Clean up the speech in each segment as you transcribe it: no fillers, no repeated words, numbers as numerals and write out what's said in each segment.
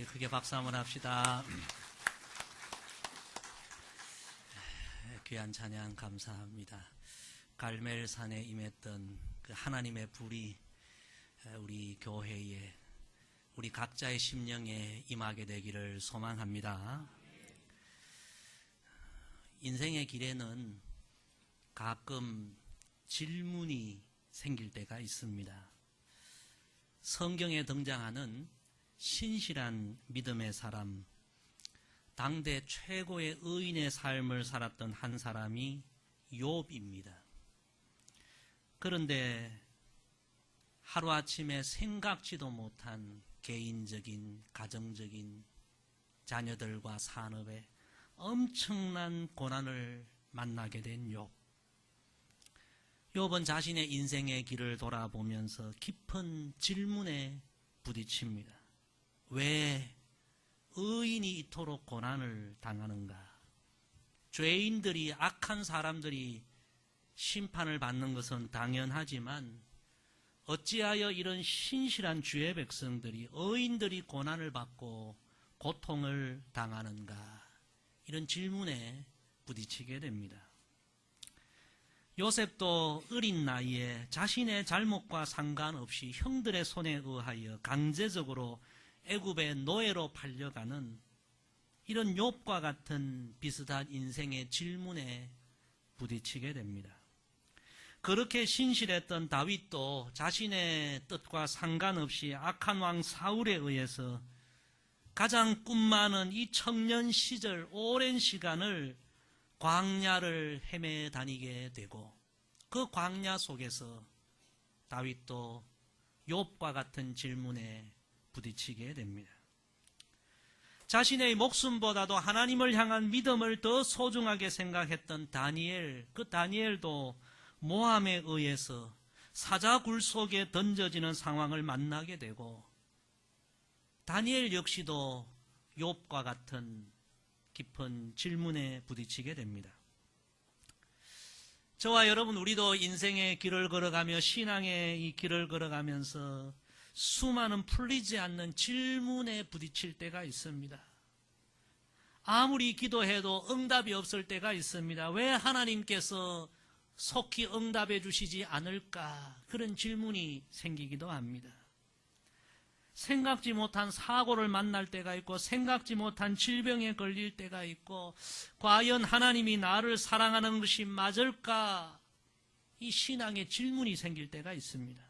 크게 박수 한번 합시다. 귀한 찬양 감사합니다. 갈멜산에 임했던 그 하나님의 불이 우리 교회에, 우리 각자의 심령에 임하게 되기를 소망합니다. 인생의 길에는 가끔 질문이 생길 때가 있습니다. 성경에 등장하는 신실한 믿음의 사람, 당대 최고의 의인의 삶을 살았던 한 사람이 욥입니다. 그런데 하루아침에 생각지도 못한 개인적인, 가정적인 자녀들과 산업에 엄청난 고난을 만나게 된 욥. 욥은 자신의 인생의 길을 돌아보면서 깊은 질문에 부딪힙니다. 왜 의인이 이토록 고난을 당하는가? 죄인들이, 악한 사람들이 심판을 받는 것은 당연하지만 어찌하여 이런 신실한 주의 백성들이, 의인들이 고난을 받고 고통을 당하는가? 이런 질문에 부딪히게 됩니다. 요셉도 어린 나이에 자신의 잘못과 상관없이 형들의 손에 의하여 강제적으로 애굽의 노예로 팔려가는 이런 욥과 같은 비슷한 인생의 질문에 부딪히게 됩니다. 그렇게 신실했던 다윗도 자신의 뜻과 상관없이 악한 왕 사울에 의해서 가장 꿈 많은 이 청년 시절 오랜 시간을 광야를 헤매 다니게 되고, 그 광야 속에서 다윗도 욥과 같은 질문에 부딪히게 됩니다. 자신의 목숨보다도 하나님을 향한 믿음을 더 소중하게 생각했던 다니엘, 그 다니엘도 모함에 의해서 사자굴 속에 던져지는 상황을 만나게 되고, 다니엘 역시도 욥과 같은 깊은 질문에 부딪히게 됩니다. 저와 여러분, 우리도 인생의 길을 걸어가며, 신앙의 이 길을 걸어가면서 수많은 풀리지 않는 질문에 부딪힐 때가 있습니다. 아무리 기도해도 응답이 없을 때가 있습니다. 왜 하나님께서 속히 응답해 주시지 않을까? 그런 질문이 생기기도 합니다. 생각지 못한 사고를 만날 때가 있고, 생각지 못한 질병에 걸릴 때가 있고, 과연 하나님이 나를 사랑하는 것이 맞을까? 이 신앙의 질문이 생길 때가 있습니다.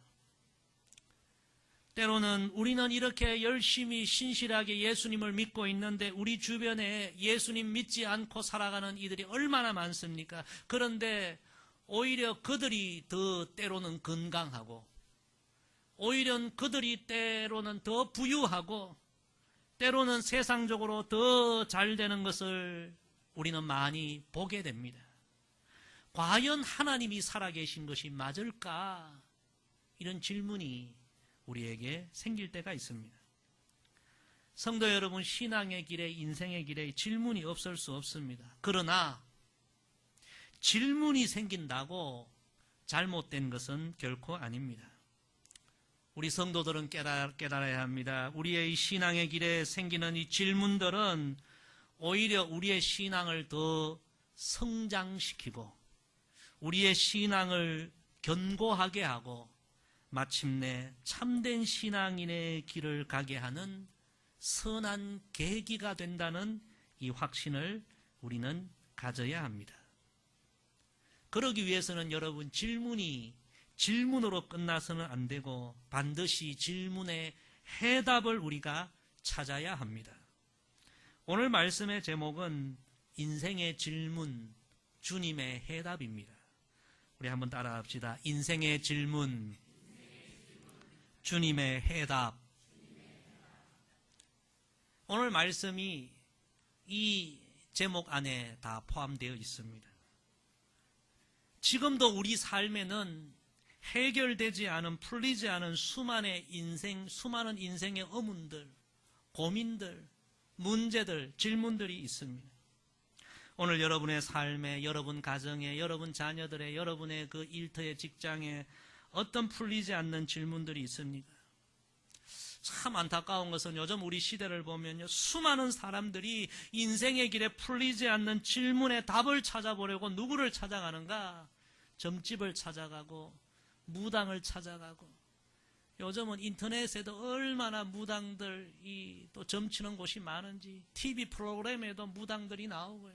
때로는 우리는 이렇게 열심히 신실하게 예수님을 믿고 있는데 우리 주변에 예수님 믿지 않고 살아가는 이들이 얼마나 많습니까? 그런데 오히려 그들이 더 때로는 건강하고, 오히려 그들이 때로는 더 부유하고, 때로는 세상적으로 더 잘 되는 것을 우리는 많이 보게 됩니다. 과연 하나님이 살아계신 것이 맞을까? 이런 질문이 우리에게 생길 때가 있습니다. 성도 여러분, 신앙의 길에, 인생의 길에 질문이 없을 수 없습니다. 그러나 질문이 생긴다고 잘못된 것은 결코 아닙니다. 우리 성도들은 깨달아야 합니다. 우리의 신앙의 길에 생기는 이 질문들은 오히려 우리의 신앙을 더 성장시키고, 우리의 신앙을 견고하게 하고, 마침내 참된 신앙인의 길을 가게 하는 선한 계기가 된다는 이 확신을 우리는 가져야 합니다. 그러기 위해서는 여러분, 질문으로 끝나서는 안 되고 반드시 질문의 해답을 우리가 찾아야 합니다. 오늘 말씀의 제목은 인생의 질문, 주님의 해답입니다. 우리 한번 따라합시다. 인생의 질문, 주님의 해답. 오늘 말씀이 이 제목 안에 다 포함되어 있습니다. 지금도 우리 삶에는 해결되지 않은, 풀리지 않은 수많은 인생의 의문들, 고민들, 문제들, 질문들이 있습니다. 오늘 여러분의 삶에, 여러분 가정에, 여러분 자녀들의, 여러분의 그 일터의 직장에 어떤 풀리지 않는 질문들이 있습니까? 참 안타까운 것은 요즘 우리 시대를 보면요, 수많은 사람들이 인생의 길에 풀리지 않는 질문에 답을 찾아보려고 누구를 찾아가는가? 점집을 찾아가고 무당을 찾아가고, 요즘은 인터넷에도 얼마나 무당들이 또 점치는 곳이 많은지 TV 프로그램에도 무당들이 나오고요.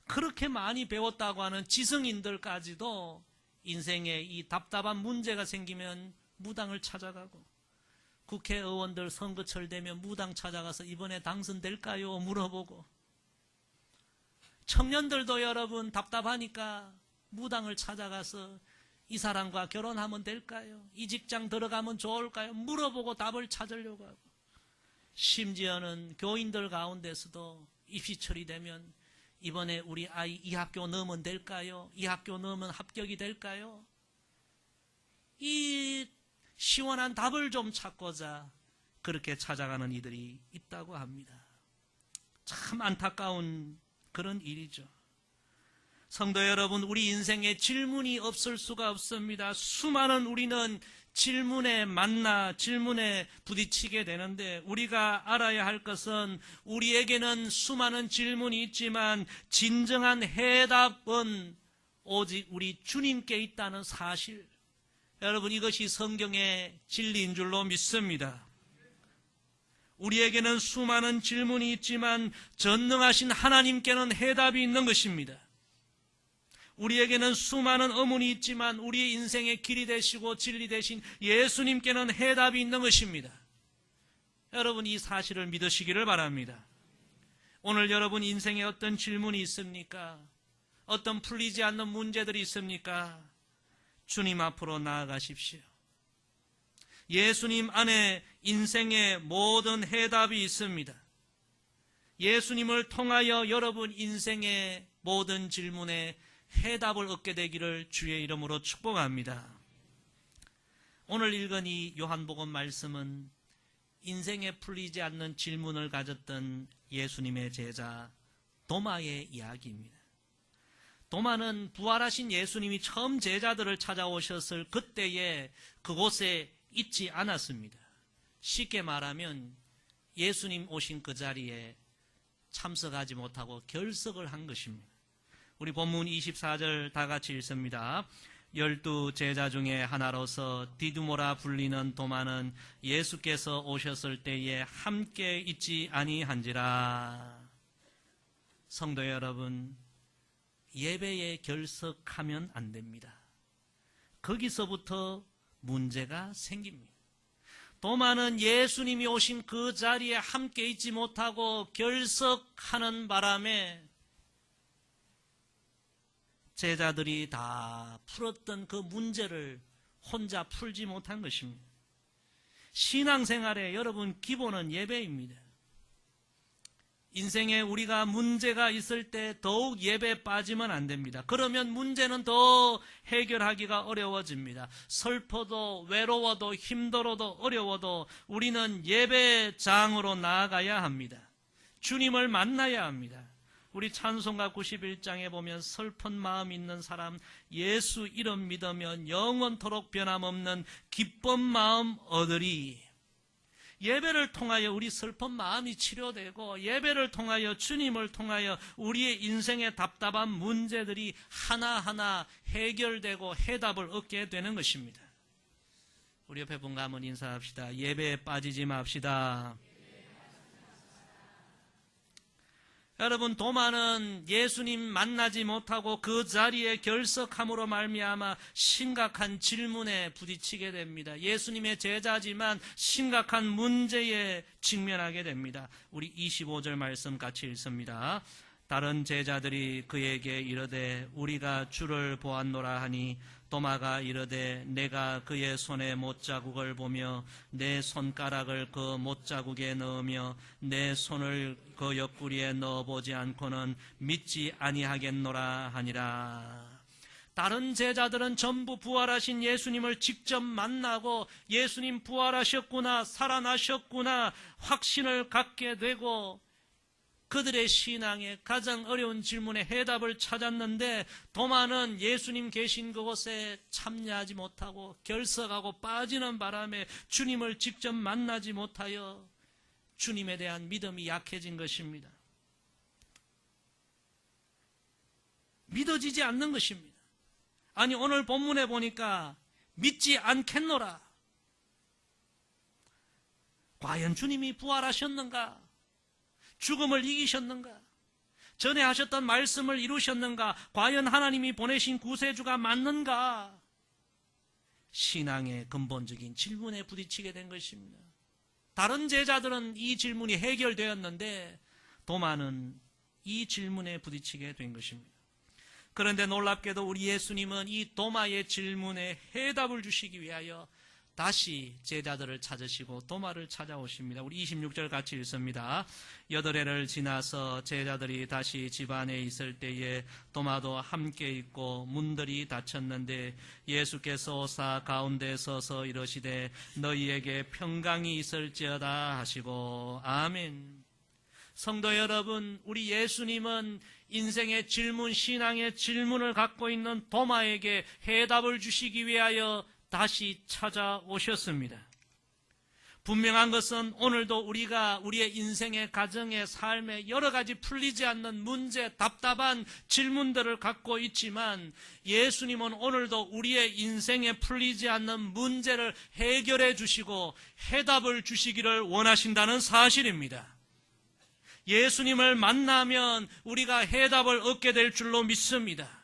그렇게 많이 배웠다고 하는 지성인들까지도 인생에 이 답답한 문제가 생기면 무당을 찾아가고, 국회의원들 선거철 되면 무당 찾아가서 이번에 당선될까요? 물어보고, 청년들도 여러분 답답하니까 무당을 찾아가서 이 사람과 결혼하면 될까요? 이 직장 들어가면 좋을까요? 물어보고 답을 찾으려고 하고, 심지어는 교인들 가운데서도 입시철이 되면 이번에 우리 아이 이 학교 넣으면 될까요? 이 학교 넣으면 합격이 될까요? 이 시원한 답을 좀 찾고자 그렇게 찾아가는 이들이 있다고 합니다. 참 안타까운 그런 일이죠. 성도 여러분, 우리 인생에 질문이 없을 수가 없습니다. 수많은 우리는 질문에 만나 질문에 부딪히게 되는데, 우리가 알아야 할 것은 우리에게는 수많은 질문이 있지만 진정한 해답은 오직 우리 주님께 있다는 사실, 여러분, 이것이 성경의 진리인 줄로 믿습니다. 우리에게는 수많은 질문이 있지만 전능하신 하나님께는 해답이 있는 것입니다. 우리에게는 수많은 의문이 있지만 우리의 인생의 길이 되시고 진리 되신 예수님께는 해답이 있는 것입니다. 여러분, 이 사실을 믿으시기를 바랍니다. 오늘 여러분 인생에 어떤 질문이 있습니까? 어떤 풀리지 않는 문제들이 있습니까? 주님 앞으로 나아가십시오. 예수님 안에 인생의 모든 해답이 있습니다. 예수님을 통하여 여러분 인생의 모든 질문에 해답을 얻게 되기를 주의 이름으로 축복합니다. 오늘 읽은 이 요한복음 말씀은 인생에 풀리지 않는 질문을 가졌던 예수님의 제자 도마의 이야기입니다. 도마는 부활하신 예수님이 처음 제자들을 찾아오셨을 그때에 그곳에 있지 않았습니다. 쉽게 말하면 예수님 오신 그 자리에 참석하지 못하고 결석을 한 것입니다. 우리 본문 24절 다 같이 읽습니다. 12 제자 중에 하나로서 디두모라 불리는 도마는 예수께서 오셨을 때에 함께 있지 아니한지라. 성도 여러분, 예배에 결석하면 안 됩니다. 거기서부터 문제가 생깁니다. 도마는 예수님이 오신 그 자리에 함께 있지 못하고 결석하는 바람에 제자들이 다 풀었던 그 문제를 혼자 풀지 못한 것입니다. 신앙생활에 여러분 기본은 예배입니다. 인생에 우리가 문제가 있을 때 더욱 예배에 빠지면 안 됩니다. 그러면 문제는 더 해결하기가 어려워집니다. 슬퍼도 외로워도 힘들어도 어려워도 우리는 예배장으로 나아가야 합니다. 주님을 만나야 합니다. 우리 찬송가 91장에 보면 슬픈 마음 있는 사람 예수 이름 믿으면 영원토록 변함없는 기쁜 마음 얻으리. 예배를 통하여 우리 슬픈 마음이 치료되고, 예배를 통하여 주님을 통하여 우리의 인생의 답답한 문제들이 하나하나 해결되고 해답을 얻게 되는 것입니다. 우리 옆에 분과 한번 인사합시다. 예배에 빠지지 맙시다. 여러분, 도마는 예수님 만나지 못하고 그 자리에 결석함으로 말미암아 심각한 질문에 부딪히게 됩니다. 예수님의 제자지만 심각한 문제에 직면하게 됩니다. 우리 25절 말씀 같이 읽습니다. 다른 제자들이 그에게 이르되 우리가 주를 보았노라 하니 도마가 이르되 내가 그의 손에 못자국을 보며 내 손가락을 그 못자국에 넣으며 내 손을 그 옆구리에 넣어보지 않고는 믿지 아니하겠노라 하니라. 다른 제자들은 전부 부활하신 예수님을 직접 만나고 예수님 부활하셨구나, 살아나셨구나 확신을 갖게 되고 그들의 신앙에 가장 어려운 질문에 해답을 찾았는데 도마는 예수님 계신 그곳에 참여하지 못하고 결석하고 빠지는 바람에 주님을 직접 만나지 못하여 주님에 대한 믿음이 약해진 것입니다. 믿어지지 않는 것입니다. 아니, 오늘 본문에 보니까 믿지 않겠노라. 과연 주님이 부활하셨는가? 죽음을 이기셨는가? 전에 하셨던 말씀을 이루셨는가? 과연 하나님이 보내신 구세주가 맞는가? 신앙의 근본적인 질문에 부딪히게 된 것입니다. 다른 제자들은 이 질문이 해결되었는데 도마는 이 질문에 부딪히게 된 것입니다. 그런데 놀랍게도 우리 예수님은 이 도마의 질문에 해답을 주시기 위하여 다시 제자들을 찾으시고 도마를 찾아오십니다. 우리 26절 같이 읽습니다. 8해를 지나서 제자들이 다시 집안에 있을 때에 도마도 함께 있고 문들이 닫혔는데 예수께서 오사 가운데 서서 이러시되 너희에게 평강이 있을지어다 하시고 아멘. 성도 여러분, 우리 예수님은 인생의 질문, 신앙의 질문을 갖고 있는 도마에게 해답을 주시기 위하여 다시 찾아오셨습니다. 분명한 것은 오늘도 우리가 우리의 인생의 가정의 삶에 여러 가지 풀리지 않는 문제, 답답한 질문들을 갖고 있지만 예수님은 오늘도 우리의 인생에 풀리지 않는 문제를 해결해 주시고 해답을 주시기를 원하신다는 사실입니다. 예수님을 만나면 우리가 해답을 얻게 될 줄로 믿습니다.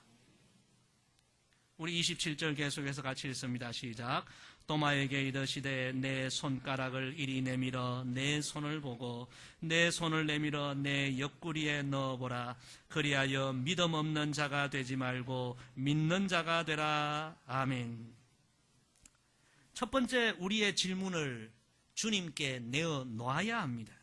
우리 27절 계속해서 같이 읽습니다. 시작. 도마에게 이르시되 내 손가락을 이리 내밀어 내 손을 보고 내 손을 내밀어 내 옆구리에 넣어보라. 그리하여 믿음 없는 자가 되지 말고 믿는 자가 되라. 아멘. 첫 번째, 우리의 질문을 주님께 내어놓아야 합니다.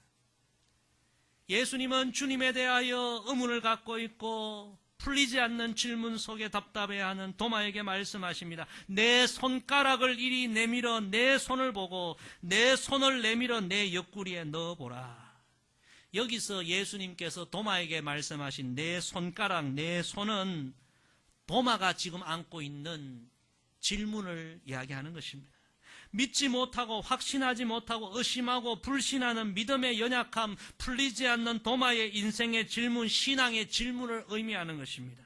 예수님은 주님에 대하여 의문을 갖고 있고 풀리지 않는 질문 속에 답답해하는 도마에게 말씀하십니다. 내 손가락을 이리 내밀어 내 손을 보고 내 손을 내밀어 내 옆구리에 넣어보라. 여기서 예수님께서 도마에게 말씀하신 내 손가락, 내 손은 도마가 지금 안고 있는 질문을 이야기하는 것입니다. 믿지 못하고 확신하지 못하고 의심하고 불신하는 믿음의 연약함, 풀리지 않는 도마의 인생의 질문, 신앙의 질문을 의미하는 것입니다.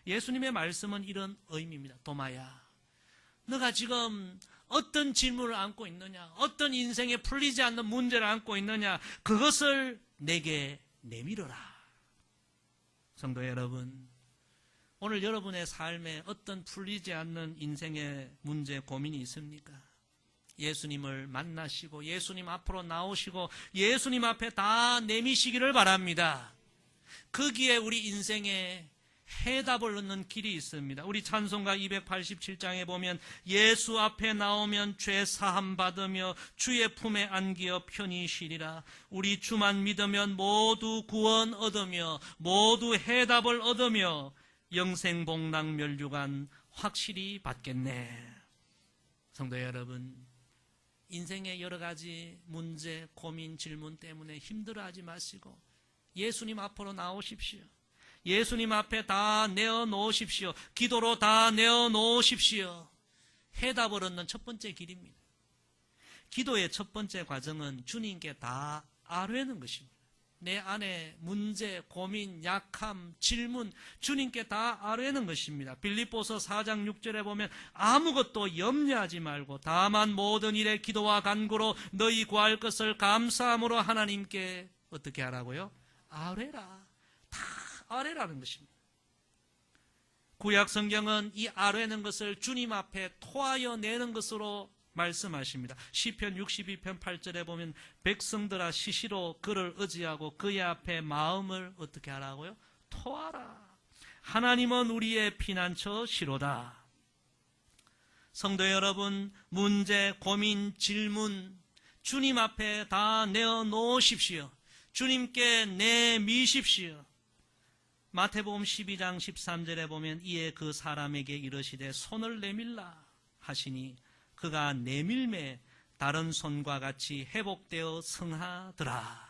예수님의 말씀은 이런 의미입니다. 도마야, 너가 지금 어떤 질문을 안고 있느냐, 어떤 인생에 풀리지 않는 문제를 안고 있느냐, 그것을 내게 내밀어라. 성도 여러분, 오늘 여러분의 삶에 어떤 풀리지 않는 인생의 문제, 고민이 있습니까? 예수님을 만나시고 예수님 앞으로 나오시고 예수님 앞에 다 내미시기를 바랍니다. 거기에 우리 인생에 해답을 얻는 길이 있습니다. 우리 찬송가 287장에 보면 예수 앞에 나오면 죄 사함 받으며 주의 품에 안기어 편히 쉬리라. 우리 주만 믿으면 모두 구원 얻으며 모두 해답을 얻으며 영생복락 멸류관 확실히 받겠네. 성도 여러분, 인생의 여러 가지 문제, 고민, 질문 때문에 힘들어하지 마시고 예수님 앞으로 나오십시오. 예수님 앞에 다 내어놓으십시오. 기도로 다 내어놓으십시오. 해답을 얻는 첫 번째 길입니다. 기도의 첫 번째 과정은 주님께 다 아뢰는 것입니다. 내 안에 문제, 고민, 약함, 질문 주님께 다 아뢰는 것입니다. 빌립보서 4장 6절에 보면 아무것도 염려하지 말고 다만 모든 일에 기도와 간구로 너희 구할 것을 감사함으로 하나님께 어떻게 하라고요? 아뢰라. 다 아뢰라는 것입니다. 구약 성경은 이 아뢰는 것을 주님 앞에 토하여 내는 것으로 말씀하십니다. 시편 62편 8절에 보면 백성들아 시시로 그를 의지하고 그의 앞에 마음을 어떻게 하라고요? 토하라. 하나님은 우리의 피난처 시로다. 성도 여러분, 문제, 고민, 질문 주님 앞에 다 내어놓으십시오. 주님께 내미십시오. 마태복음 12장 13절에 보면 이에 그 사람에게 이르시되 손을 내밀라 하시니 그가 내밀매 다른 손과 같이 회복되어 성하더라.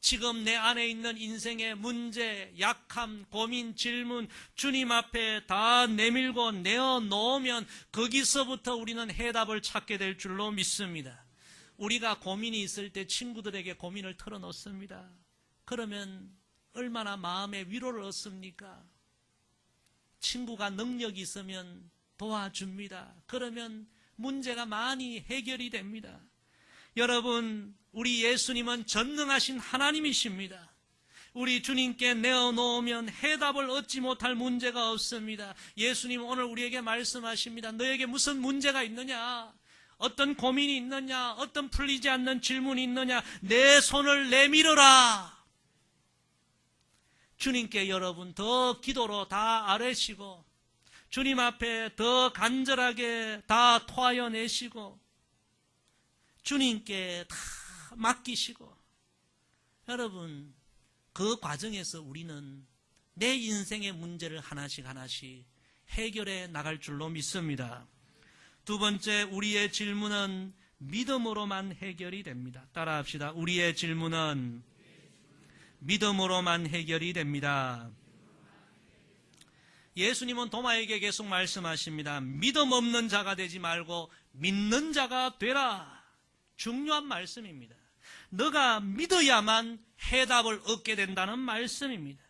지금 내 안에 있는 인생의 문제, 약함, 고민, 질문 주님 앞에 다 내밀고 내어놓으면 거기서부터 우리는 해답을 찾게 될 줄로 믿습니다. 우리가 고민이 있을 때 친구들에게 고민을 털어놓습니다. 그러면 얼마나 마음의 위로를 얻습니까? 친구가 능력이 있으면 도와줍니다. 그러면 문제가 많이 해결이 됩니다. 여러분, 우리 예수님은 전능하신 하나님이십니다. 우리 주님께 내어놓으면 해답을 얻지 못할 문제가 없습니다. 예수님 오늘 우리에게 말씀하십니다. 너에게 무슨 문제가 있느냐? 어떤 고민이 있느냐? 어떤 풀리지 않는 질문이 있느냐? 내 손을 내밀어라. 주님께 여러분 더 기도로 다 아뢰시고 주님 앞에 더 간절하게 다 토하여내시고 주님께 다 맡기시고 여러분 그 과정에서 우리는 내 인생의 문제를 하나씩 하나씩 해결해 나갈 줄로 믿습니다. 두 번째, 우리의 질문은 믿음으로만 해결이 됩니다. 따라합시다. 우리의 질문은 믿음으로만 해결이 됩니다. 예수님은 도마에게 계속 말씀하십니다. 믿음 없는 자가 되지 말고 믿는 자가 되라. 중요한 말씀입니다. 너가 믿어야만 해답을 얻게 된다는 말씀입니다.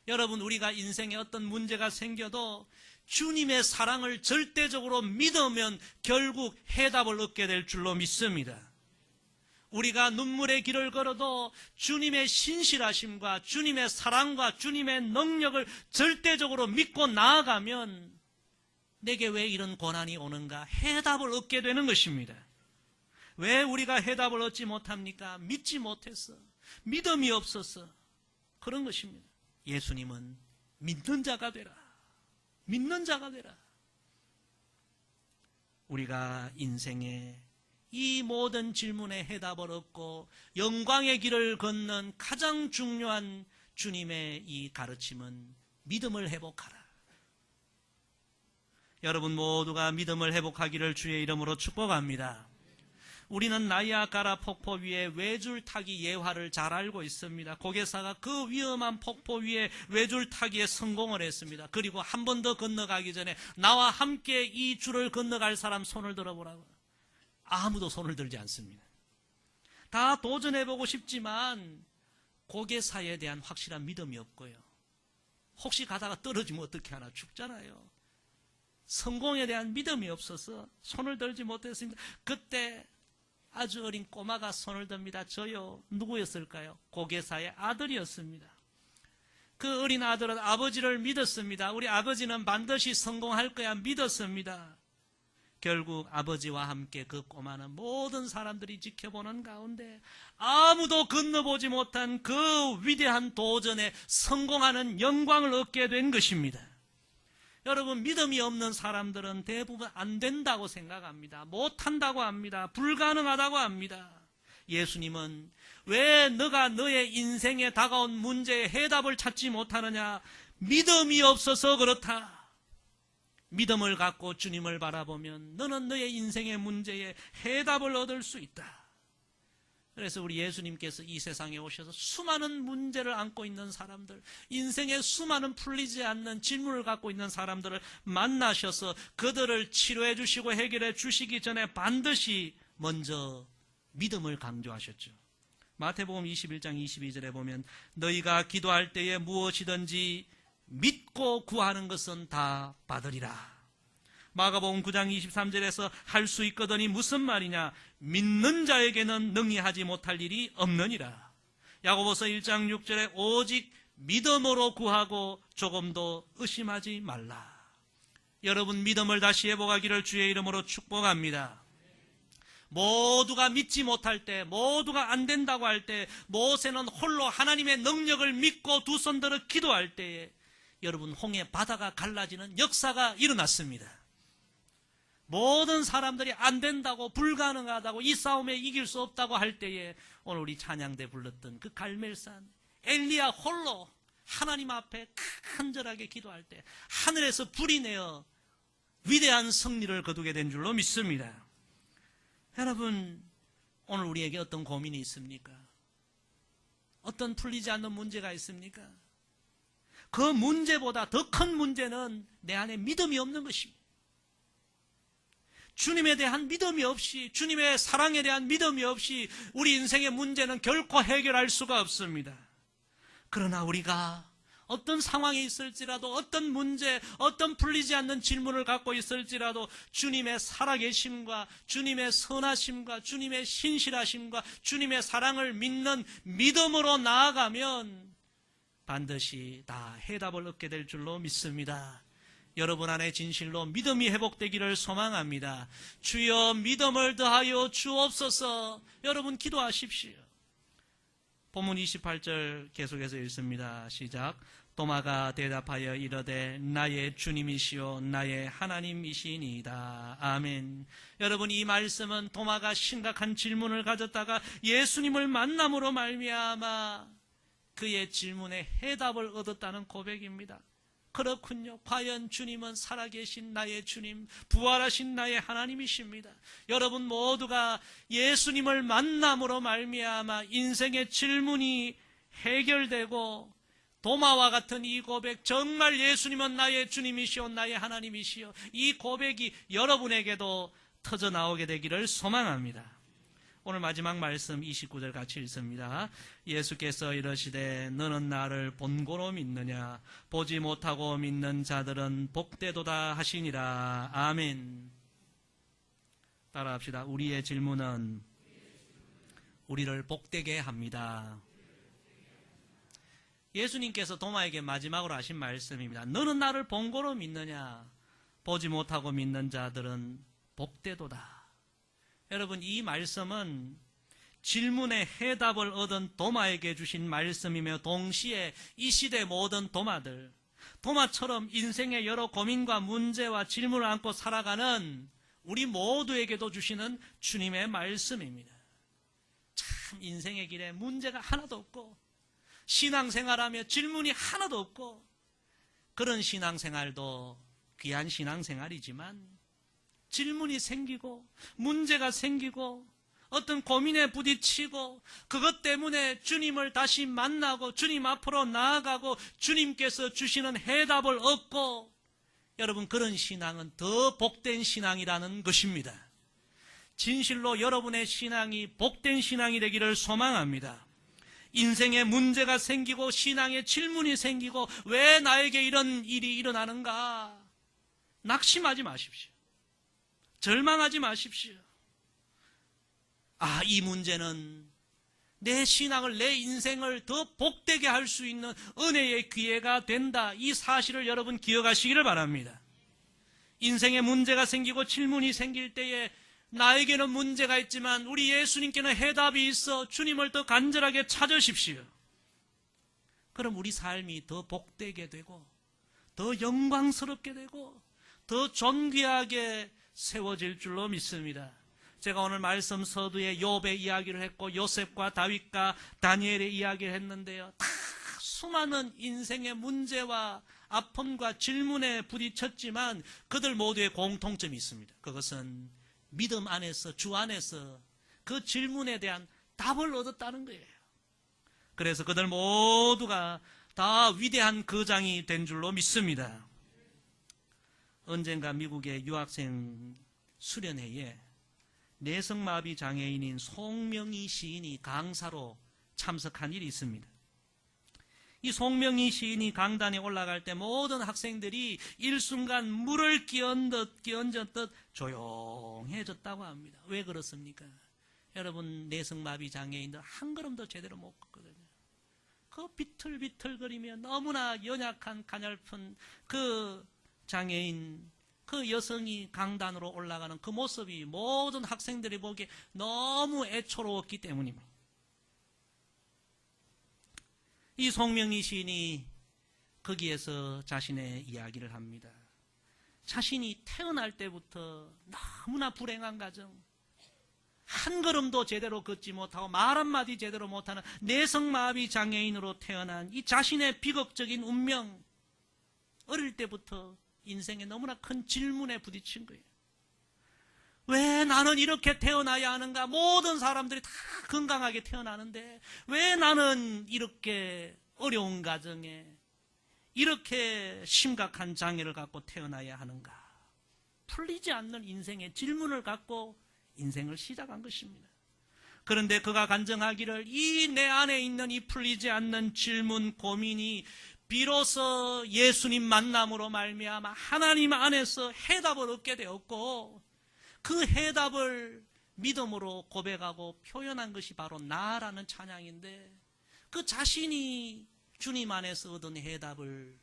여러분, 우리가 인생에 어떤 문제가 생겨도 주님의 사랑을 절대적으로 믿으면 결국 해답을 얻게 될 줄로 믿습니다. 우리가 눈물의 길을 걸어도 주님의 신실하심과 주님의 사랑과 주님의 능력을 절대적으로 믿고 나아가면 내게 왜 이런 고난이 오는가 해답을 얻게 되는 것입니다. 왜 우리가 해답을 얻지 못합니까? 믿지 못해서, 믿음이 없어서 그런 것입니다. 예수님은 믿는 자가 되라. 믿는 자가 되라. 우리가 인생에 이 모든 질문에 해답을 얻고 영광의 길을 걷는 가장 중요한 주님의 이 가르침은 믿음을 회복하라. 여러분 모두가 믿음을 회복하기를 주의 이름으로 축복합니다. 우리는 나이아가라 폭포 위에 외줄 타기 예화를 잘 알고 있습니다. 고개사가 그 위험한 폭포 위에 외줄 타기에 성공을 했습니다. 그리고 한 번 더 건너가기 전에 나와 함께 이 줄을 건너갈 사람 손을 들어보라고. 아무도 손을 들지 않습니다. 다 도전해보고 싶지만 고개사에 대한 확실한 믿음이 없고요. 혹시 가다가 떨어지면 어떻게 하나 죽잖아요. 성공에 대한 믿음이 없어서 손을 들지 못했습니다. 그때 아주 어린 꼬마가 손을 듭니다. 저요. 누구였을까요? 고개사의 아들이었습니다. 그 어린 아들은 아버지를 믿었습니다. 우리 아버지는 반드시 성공할 거야 믿었습니다. 결국 아버지와 함께 그 꼬마는 모든 사람들이 지켜보는 가운데 아무도 건너보지 못한 그 위대한 도전에 성공하는 영광을 얻게 된 것입니다. 여러분, 믿음이 없는 사람들은 대부분 안 된다고 생각합니다. 못한다고 합니다. 불가능하다고 합니다. 예수님은 왜 너가 너의 인생에 다가온 문제에 해답을 찾지 못하느냐? 믿음이 없어서 그렇다. 믿음을 갖고 주님을 바라보면 너는 너의 인생의 문제에 해답을 얻을 수 있다. 그래서 우리 예수님께서 이 세상에 오셔서 수많은 문제를 안고 있는 사람들, 인생에 수많은 풀리지 않는 질문을 갖고 있는 사람들을 만나셔서 그들을 치료해 주시고 해결해 주시기 전에 반드시 먼저 믿음을 강조하셨죠. 마태복음 21장 22절에 보면 너희가 기도할 때에 무엇이든지 믿고 구하는 것은 다 받으리라. 마가복음 9장 23절에서 할 수 있거든이 무슨 말이냐? 믿는 자에게는 능히 하지 못할 일이 없느니라. 야고보서 1장 6절에 오직 믿음으로 구하고 조금도 의심하지 말라. 여러분 믿음을 다시 회복하기를 주의 이름으로 축복합니다. 모두가 믿지 못할 때, 모두가 안 된다고 할 때, 모세는 홀로 하나님의 능력을 믿고 두 손 들어 기도할 때에 여러분 홍해 바다가 갈라지는 역사가 일어났습니다. 모든 사람들이 안 된다고 불가능하다고 이 싸움에 이길 수 없다고 할 때에 오늘 우리 찬양대 불렀던 그 갈멜산 엘리야 홀로 하나님 앞에 간절하게 기도할 때 하늘에서 불이 내어 위대한 승리를 거두게 된 줄로 믿습니다. 여러분 오늘 우리에게 어떤 고민이 있습니까? 어떤 풀리지 않는 문제가 있습니까? 그 문제보다 더 큰 문제는 내 안에 믿음이 없는 것입니다. 주님에 대한 믿음이 없이, 주님의 사랑에 대한 믿음이 없이 우리 인생의 문제는 결코 해결할 수가 없습니다. 그러나 우리가 어떤 상황에 있을지라도, 어떤 문제, 어떤 풀리지 않는 질문을 갖고 있을지라도 주님의 살아계심과 주님의 선하심과 주님의 신실하심과 주님의 사랑을 믿는 믿음으로 나아가면 반드시 다 해답을 얻게 될 줄로 믿습니다. 여러분 안에 진실로 믿음이 회복되기를 소망합니다. 주여 믿음을 더하여 주옵소서. 여러분 기도하십시오. 본문 28절 계속해서 읽습니다. 시작. 도마가 대답하여 이르되 나의 주님이시요 나의 하나님이시니이다. 아멘. 여러분, 이 말씀은 도마가 심각한 질문을 가졌다가 예수님을 만남으로 말미암아 그의 질문에 해답을 얻었다는 고백입니다. 그렇군요. 과연 주님은 살아계신 나의 주님, 부활하신 나의 하나님이십니다. 여러분 모두가 예수님을 만남으로 말미암아 인생의 질문이 해결되고 도마와 같은 이 고백, 정말 예수님은 나의 주님이시오 나의 하나님이시오, 이 고백이 여러분에게도 터져 나오게 되기를 소망합니다. 오늘 마지막 말씀 29절 같이 읽습니다. 예수께서 이르시되 너는 나를 본고로 믿느냐? 보지 못하고 믿는 자들은 복되도다 하시니라. 아멘. 따라합시다. 우리의 질문은 우리를 복되게 합니다. 예수님께서 도마에게 마지막으로 하신 말씀입니다. 너는 나를 본고로 믿느냐? 보지 못하고 믿는 자들은 복되도다. 여러분, 이 말씀은 질문의 해답을 얻은 도마에게 주신 말씀이며 동시에 이 시대 모든 도마들, 도마처럼 인생의 여러 고민과 문제와 질문을 안고 살아가는 우리 모두에게도 주시는 주님의 말씀입니다. 참 인생의 길에 문제가 하나도 없고 신앙생활하며 질문이 하나도 없고 그런 신앙생활도 귀한 신앙생활이지만 질문이 생기고 문제가 생기고 어떤 고민에 부딪히고 그것 때문에 주님을 다시 만나고 주님 앞으로 나아가고 주님께서 주시는 해답을 얻고, 여러분 그런 신앙은 더 복된 신앙이라는 것입니다. 진실로 여러분의 신앙이 복된 신앙이 되기를 소망합니다. 인생에 문제가 생기고 신앙에 질문이 생기고 왜 나에게 이런 일이 일어나는가? 낙심하지 마십시오. 절망하지 마십시오. 이 문제는 내 신앙을, 내 인생을 더 복되게 할 수 있는 은혜의 기회가 된다. 이 사실을 여러분 기억하시기를 바랍니다. 인생에 문제가 생기고 질문이 생길 때에 나에게는 문제가 있지만 우리 예수님께는 해답이 있어 주님을 더 간절하게 찾으십시오. 그럼 우리 삶이 더 복되게 되고 더 영광스럽게 되고 더 존귀하게 세워질 줄로 믿습니다. 제가 오늘 말씀 서두에 욥의 이야기를 했고 요셉과 다윗과 다니엘의 이야기를 했는데요. 다 수많은 인생의 문제와 아픔과 질문에 부딪혔지만 그들 모두의 공통점이 있습니다. 그것은 믿음 안에서, 주 안에서 그 질문에 대한 답을 얻었다는 거예요. 그래서 그들 모두가 다 위대한 거장이 된 줄로 믿습니다. 언젠가 미국의 유학생 수련회에 내성마비 장애인인 송명희 시인이 강사로 참석한 일이 있습니다. 이 송명희 시인이 강단에 올라갈 때 모든 학생들이 일순간 물을 끼얹었듯 조용해졌다고 합니다. 왜 그렇습니까? 여러분, 내성마비 장애인들 한 걸음도 제대로 못 걷거든요. 그 비틀비틀거리며 너무나 연약한 가냘픈 그 장애인, 그 여성이 강단으로 올라가는 그 모습이 모든 학생들이 보기에 너무 애초로웠기 때문입니다. 이 송명희 시인이 거기에서 자신의 이야기를 합니다. 자신이 태어날 때부터 너무나 불행한 가정, 한 걸음도 제대로 걷지 못하고 말 한마디 제대로 못하는 내성마비 장애인으로 태어난 이 자신의 비극적인 운명, 어릴 때부터 인생에 너무나 큰 질문에 부딪힌 거예요. 왜 나는 이렇게 태어나야 하는가? 모든 사람들이 다 건강하게 태어나는데 왜 나는 이렇게 어려운 가정에 이렇게 심각한 장애를 갖고 태어나야 하는가? 풀리지 않는 인생의 질문을 갖고 인생을 시작한 것입니다. 그런데 그가 간증하기를 이 내 안에 있는 이 풀리지 않는 질문, 고민이 비로소 예수님 만남으로 말미암아 하나님 안에서 해답을 얻게 되었고 그 해답을 믿음으로 고백하고 표현한 것이 바로 나라는 찬양인데 그 자신이 주님 안에서 얻은 해답을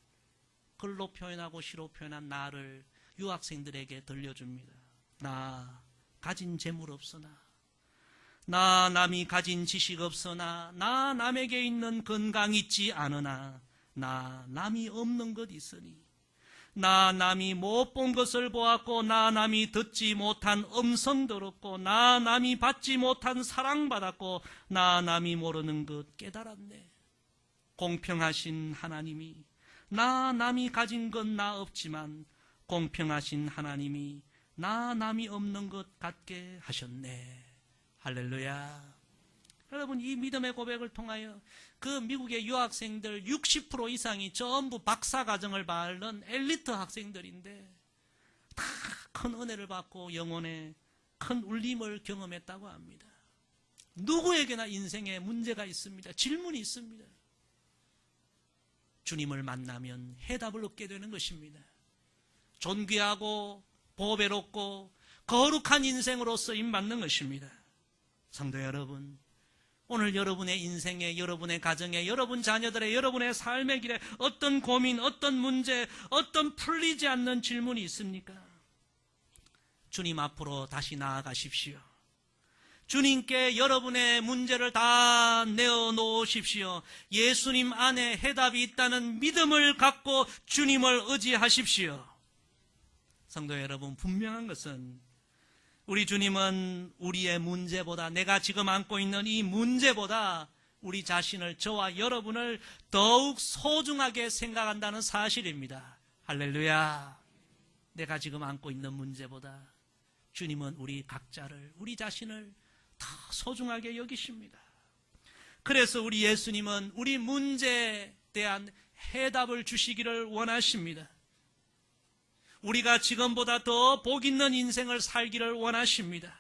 글로 표현하고 시로 표현한 나를 유학생들에게 들려줍니다. 나 가진 재물 없으나 나 남이 가진 지식 없으나 나 남에게 있는 건강 있지 않으나 나 남이 없는 것 있으니 나 남이 못 본 것을 보았고 나 남이 듣지 못한 음성 들었고 나 남이 받지 못한 사랑받았고 나 남이 모르는 것 깨달았네. 공평하신 하나님이 나 남이 가진 건 나 없지만 공평하신 하나님이 나 남이 없는 것 같게 하셨네. 할렐루야. 여러분 이 믿음의 고백을 통하여 그 미국의 유학생들 60% 이상이 전부 박사과정을 밟는 엘리트 학생들인데 다 큰 은혜를 받고 영혼에 큰 울림을 경험했다고 합니다. 누구에게나 인생에 문제가 있습니다. 질문이 있습니다. 주님을 만나면 해답을 얻게 되는 것입니다. 존귀하고 보배롭고 거룩한 인생으로 쓰임받는 것입니다. 성도 여러분, 오늘 여러분의 인생에, 여러분의 가정에, 여러분 자녀들의, 여러분의 삶의 길에 어떤 고민, 어떤 문제, 어떤 풀리지 않는 질문이 있습니까? 주님 앞으로 다시 나아가십시오. 주님께 여러분의 문제를 다 내어놓으십시오. 예수님 안에 해답이 있다는 믿음을 갖고 주님을 의지하십시오. 성도 여러분, 분명한 것은 우리 주님은 우리의 문제보다, 내가 지금 안고 있는 이 문제보다 우리 자신을, 저와 여러분을 더욱 소중하게 생각한다는 사실입니다. 할렐루야. 내가 지금 안고 있는 문제보다 주님은 우리 각자를, 우리 자신을 더 소중하게 여기십니다. 그래서 우리 예수님은 우리 문제에 대한 해답을 주시기를 원하십니다. 우리가 지금보다 더 복 있는 인생을 살기를 원하십니다.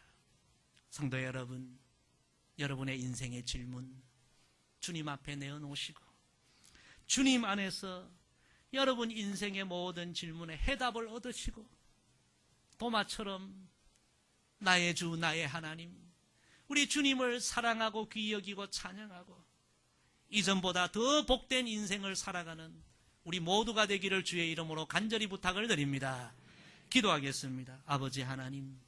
성도 여러분, 여러분의 인생의 질문 주님 앞에 내어놓으시고 주님 안에서 여러분 인생의 모든 질문에 해답을 얻으시고 도마처럼 나의 주, 나의 하나님, 우리 주님을 사랑하고 귀히 여기고 찬양하고 이전보다 더 복된 인생을 살아가는 우리 모두가 되기를 주의 이름으로 간절히 부탁을 드립니다. 기도하겠습니다. 아버지 하나님,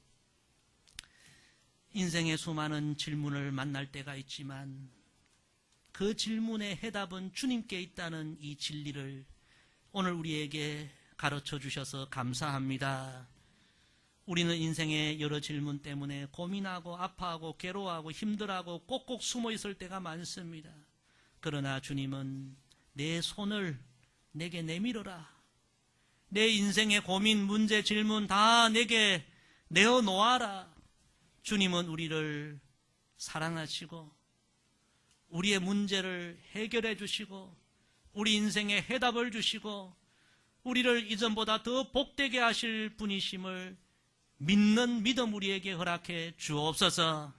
인생의 수많은 질문을 만날 때가 있지만 그 질문의 해답은 주님께 있다는 이 진리를 오늘 우리에게 가르쳐 주셔서 감사합니다. 우리는 인생의 여러 질문 때문에 고민하고 아파하고 괴로워하고 힘들어하고 꼭꼭 숨어 있을 때가 많습니다. 그러나 주님은 내 손을 내게 내밀어라. 내 인생의 고민, 문제, 질문 다 내게 내어놓아라. 주님은 우리를 사랑하시고 우리의 문제를 해결해 주시고 우리 인생에 해답을 주시고 우리를 이전보다 더 복되게 하실 분이심을 믿는 믿음 우리에게 허락해 주옵소서.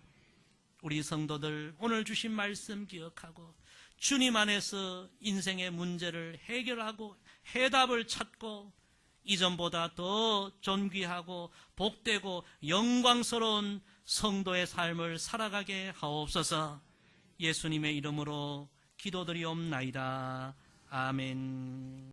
우리 성도들 오늘 주신 말씀 기억하고 주님 안에서 인생의 문제를 해결하고 해답을 찾고 이전보다 더 존귀하고 복되고 영광스러운 성도의 삶을 살아가게 하옵소서. 예수님의 이름으로 기도드리옵나이다. 아멘.